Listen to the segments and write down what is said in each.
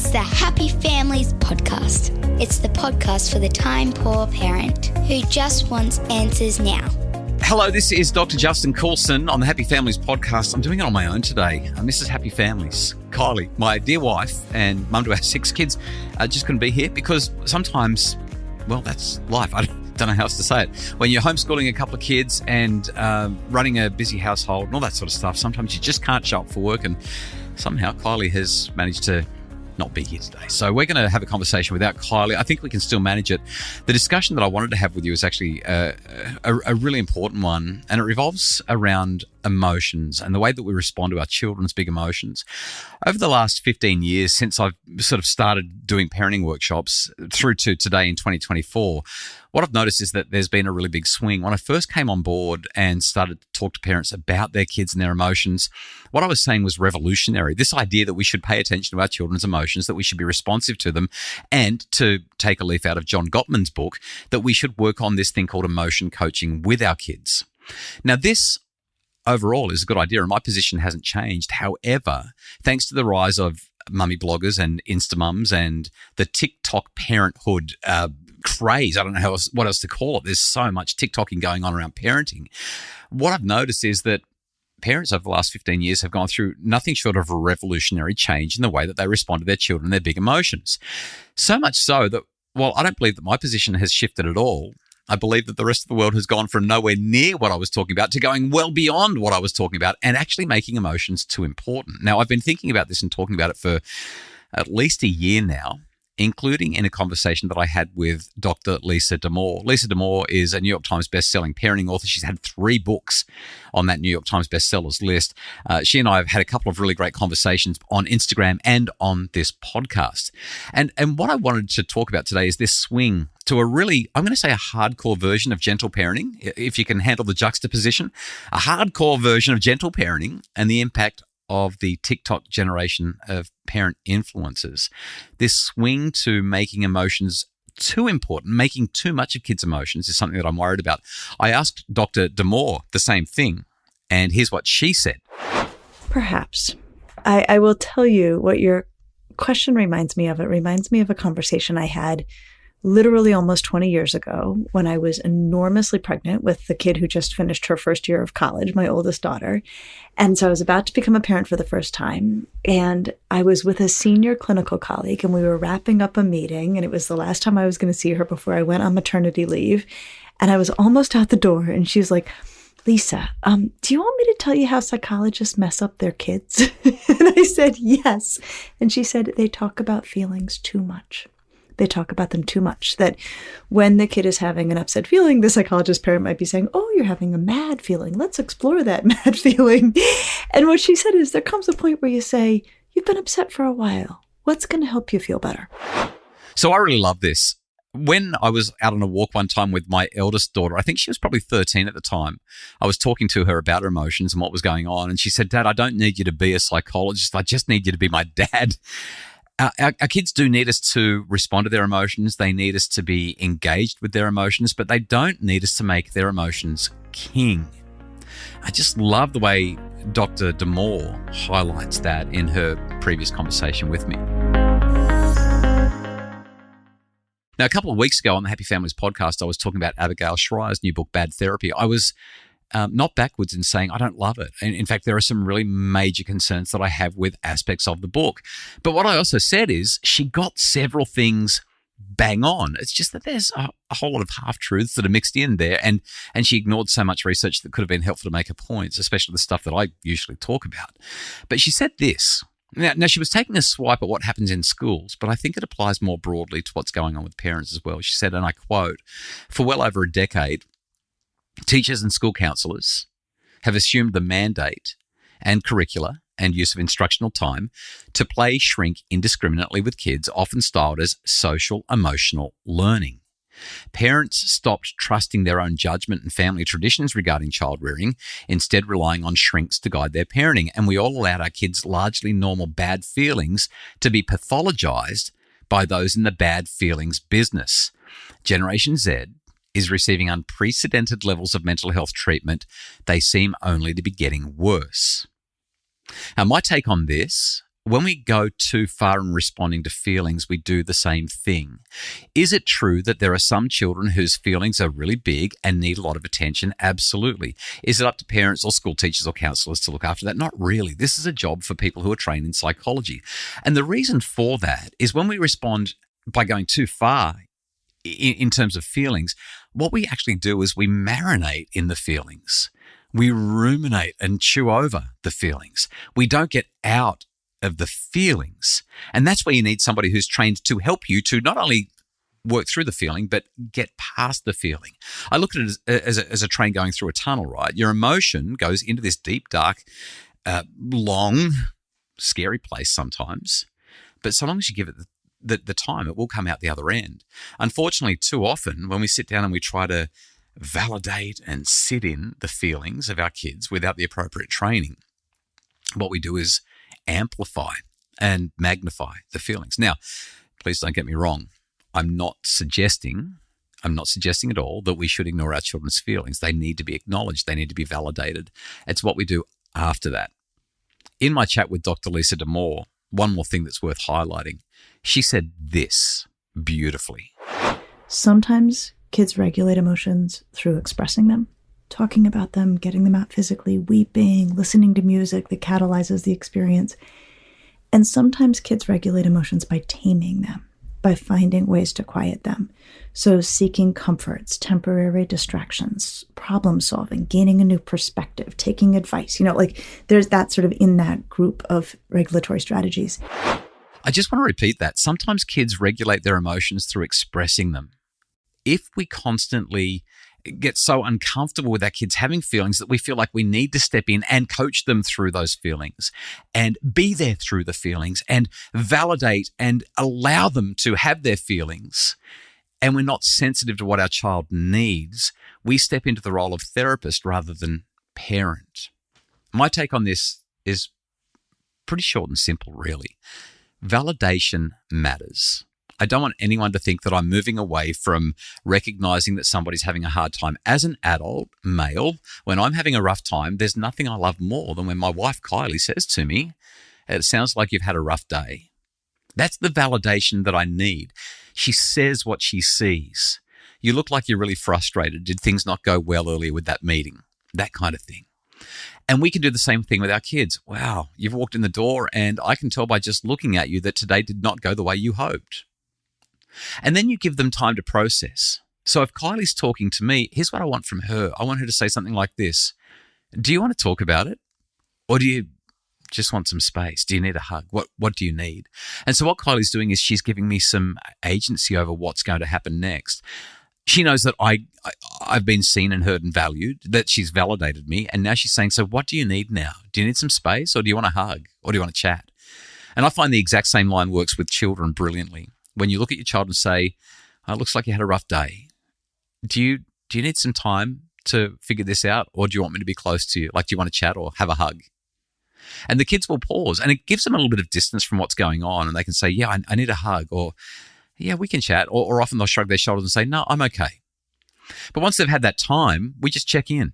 It's the Happy Families Podcast. It's the podcast for the time-poor parent who just wants answers now. Hello, this is Dr. Justin Coulson on the Happy Families Podcast. I'm doing it on my own today. Mrs. Happy Families, Kylie, my dear wife and mum to our 6 kids, just couldn't be here because sometimes, well, that's life. I don't know how else to say it. When you're homeschooling a couple of kids and running a busy household and all that sort of stuff, sometimes you just can't show up for work, and somehow Kylie has managed to not be here today. So we're going to have a conversation without Kylie. I think we can still manage it. The discussion that I wanted to have with you is actually a really important one, and it revolves around emotions and the way that we respond to our children's big emotions. Over the last 15 years, since I've sort of started doing parenting workshops through to today in 2024, what I've noticed is that there's been a really big swing. When I first came on board and started to talk to parents about their kids and their emotions, what I was saying was revolutionary. This idea that we should pay attention to our children's emotions, that we should be responsive to them, and to take a leaf out of John Gottman's book, that we should work on this thing called emotion coaching with our kids. Now, this overall is a good idea, and my position hasn't changed. However, thanks to the rise of mummy bloggers and Instamums and the TikTok parenthood craze, I don't know what else to call it. There's so much TikToking going on around parenting. What I've noticed is that parents over the last 15 years have gone through nothing short of a revolutionary change in the way that they respond to their children and their big emotions. So much so that, while I don't believe that my position has shifted at all, I believe that the rest of the world has gone from nowhere near what I was talking about to going well beyond what I was talking about and actually making emotions too important. Now, I've been thinking about this and talking about it for at least a year now, including in a conversation that I had with Dr. Lisa Damour. Lisa Damour is a New York Times bestselling parenting author. She's had 3 books on that New York Times bestsellers list. She and I have had a couple of really great conversations on Instagram and on this podcast. And what I wanted to talk about today is this swing to a really, I'm going to say, a hardcore version of gentle parenting, if you can handle the juxtaposition, a hardcore version of gentle parenting and the impact of the TikTok generation of parent influencers. This swing to making emotions too important, making too much of kids' emotions, is something that I'm worried about. I asked Dr. Damour the same thing, and here's what she said. Perhaps. I will tell you what your question reminds me of. It reminds me of a conversation I had literally almost 20 years ago when I was enormously pregnant with the kid who just finished her first year of college, my oldest daughter. And so I was about to become a parent for the first time. And I was with a senior clinical colleague and we were wrapping up a meeting. And it was the last time I was going to see her before I went on maternity leave. And I was almost out the door and she was like, Lisa, do you want me to tell you how psychologists mess up their kids? And I said, yes. And she said, they talk about feelings too much. They talk about them too much, that when the kid is having an upset feeling, the psychologist parent might be saying, oh, you're having a mad feeling. Let's explore that mad feeling. And what she said is there comes a point where you say, you've been upset for a while. What's going to help you feel better? So I really love this. When I was out on a walk one time with my eldest daughter, I think she was probably 13 at the time, I was talking to her about her emotions and what was going on. And she said, Dad, I don't need you to be a psychologist. I just need you to be my dad. Our kids do need us to respond to their emotions. They need us to be engaged with their emotions, but they don't need us to make their emotions king. I just love the way Dr. Damour highlights that in her previous conversation with me. Now, a couple of weeks ago on the Happy Families podcast, I was talking about Abigail Schreier's new book, Bad Therapy. I was not backwards in saying I don't love it. And in fact, there are some really major concerns that I have with aspects of the book. But what I also said is she got several things bang on. It's just that there's a whole lot of half-truths that are mixed in there. And she ignored so much research that could have been helpful to make her points, especially the stuff that I usually talk about. But she said this. Now, she was taking a swipe at what happens in schools, but I think it applies more broadly to what's going on with parents as well. She said, and I quote, for well over a decade, teachers and school counsellors have assumed the mandate and curricula and use of instructional time to play shrink indiscriminately with kids, often styled as social emotional learning. Parents stopped trusting their own judgment and family traditions regarding child rearing, instead relying on shrinks to guide their parenting. And we all allowed our kids' largely normal bad feelings to be pathologized by those in the bad feelings business. Generation Z is receiving unprecedented levels of mental health treatment. They seem only to be getting worse. Now, my take on this when we go too far in responding to feelings, we do the same thing. Is it true that there are some children whose feelings are really big and need a lot of attention? Absolutely. Is it up to parents or school teachers or counsellors to look after that? Not really. This is a job for people who are trained in psychology. And the reason for that is when we respond by going too far in terms of feelings, what we actually do is we marinate in the feelings. We ruminate and chew over the feelings. We don't get out of the feelings. And that's where you need somebody who's trained to help you to not only work through the feeling, but get past the feeling. I look at it as a train going through a tunnel, right? Your emotion goes into this deep, dark, long, scary place sometimes. But so long as you give it the time, it will come out the other end. Unfortunately, too often when we sit down and we try to validate and sit in the feelings of our kids without the appropriate training, what we do is amplify and magnify the feelings. Now, please don't get me wrong. I'm not suggesting at all that we should ignore our children's feelings. They need to be acknowledged. They need to be validated. It's what we do after that. In my chat with Dr. Lisa D'Amour, one more thing that's worth highlighting. She said this beautifully. Sometimes kids regulate emotions through expressing them, talking about them, getting them out physically, weeping, listening to music that catalyzes the experience. And sometimes kids regulate emotions by taming them, by finding ways to quiet them. So seeking comforts, temporary distractions, problem solving, gaining a new perspective, taking advice, there's that sort of in that group of regulatory strategies. I just want to repeat that. Sometimes kids regulate their emotions through expressing them. If we constantly get so uncomfortable with our kids having feelings that we feel like we need to step in and coach them through those feelings and be there through the feelings and validate and allow them to have their feelings, and we're not sensitive to what our child needs, we step into the role of therapist rather than parent. My take on this is pretty short and simple, really. Validation matters. I don't want anyone to think that I'm moving away from recognizing that somebody's having a hard time. As an adult male, when I'm having a rough time, there's nothing I love more than when my wife Kylie says to me, "It sounds like you've had a rough day." That's the validation that I need. She says what she sees. "You look like you're really frustrated. Did things not go well earlier with that meeting?" That kind of thing. And we can do the same thing with our kids. "Wow, you've walked in the door and I can tell by just looking at you that today did not go the way you hoped." And then you give them time to process. So if Kylie's talking to me, here's what I want from her. I want her to say something like this. "Do you want to talk about it? Or do you just want some space? Do you need a hug? What do you need?" And so what Kylie's doing is she's giving me some agency over what's going to happen next. She knows that I've been seen and heard and valued, that she's validated me. And now she's saying, "So what do you need now? Do you need some space, or do you want a hug, or do you want to chat?" And I find the exact same line works with children brilliantly. When you look at your child and say, "It looks like you had a rough day. Do you need some time to figure this out, or do you want me to be close to you? Like, do you want to chat or have a hug?" And the kids will pause, and it gives them a little bit of distance from what's going on, and they can say, "Yeah, I need a hug," or "Yeah, we can chat," or often they'll shrug their shoulders and say, "No, I'm okay." But once they've had that time, we just check in.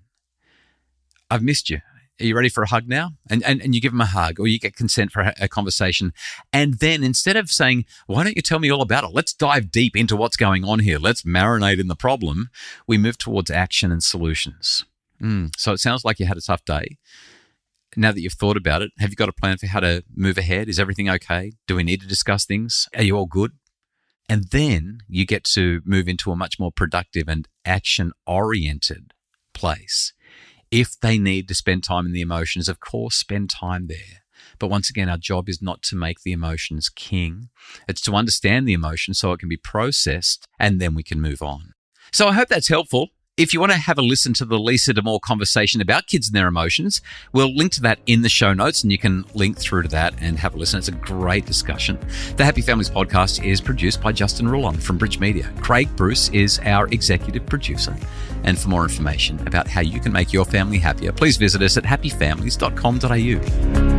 "I've missed you. Are you ready for a hug now?" And you give them a hug, or you get consent for a conversation. And then instead of saying, "Why don't you tell me all about it? Let's dive deep into what's going on here. Let's marinate in the problem," we move towards action and solutions. So it sounds like you had a tough day. Now that you've thought about it, have you got a plan for how to move ahead? Is everything okay? Do we need to discuss things? Are you all good? And then you get to move into a much more productive and action-oriented place. If they need to spend time in the emotions, of course, spend time there. But once again, our job is not to make the emotions king. It's to understand the emotion so it can be processed, and then we can move on. So I hope that's helpful. If you want to have a listen to the Lisa D'Amour conversation about kids and their emotions, we'll link to that in the show notes, and you can link through to that and have a listen. It's a great discussion. The Happy Families podcast is produced by Justin Rulon from Bridge Media. Craig Bruce is our executive producer. And for more information about how you can make your family happier, please visit us at happyfamilies.com.au.